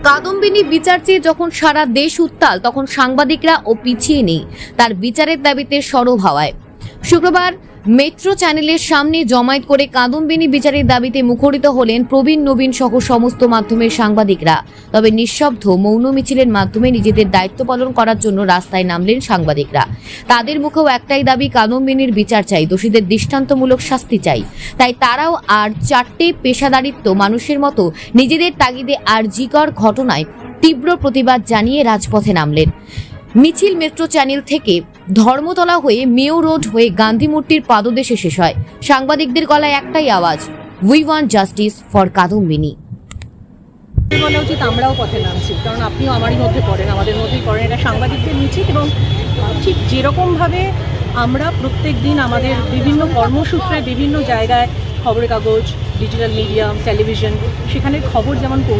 কাদম্বিনী বিচার চেয়ে যখন সারা দেশ উত্তাল, তখন সাংবাদিকরা ও পিছিয়ে নেই তার বিচারের দাবিতে সরব হওয়ায়। শুক্রবার মেট্রো চ্যানেলের সামনে জমায়েত করে কাদম্বিনী বিচারের দাবিতে মুখরিত হলেন প্রবীণ নবীন সহ সমস্ত মাধ্যমের সাংবাদিকরা। তবে নিঃশব্দ মৌন মিছিলের মাধ্যমে নিজেদের দায়িত্ব পালন করার জন্য রাস্তায় নামলেন সাংবাদিকরা। তাদের মুখেও একটাই দাবি, কাদম্বিনীর বিচার চাই, দোষীদের দৃষ্টান্তমূলক শাস্তি চাই। তাই তারাও আর চারটে পেশাদারিত্ব মানুষের মতো নিজেদের তাগিদে আরজিকর ঘটনায় তীব্র প্রতিবাদ জানিয়ে রাজপথে নামলেন। মিছিল মেট্রো চ্যানেল থেকে ধর্মতলা হয়ে মেয়ো রোড হয়ে গান্ধী মূর্তির পাদদেশে শেষ হয়। সাংবাদিকদের গলায় একটাই আওয়াজ, we want justice for Kadambini. বলা উচিত আমরাও পথে নামছি, কারণ আপনিও আমারই মধ্যে পড়েন, আমাদের মধ্যেই পড়েন। এটা সাংবাদিকদের মিছিল, এবং ঠিক যেরকমভাবে আমরা প্রত্যেক দিন আমাদের বিভিন্ন কর্মসূত্রে বিভিন্ন জায়গায় খবরের কাগজ, ডিজিটাল মিডিয়া, টেলিভিশন, সেখানে খবর যেমন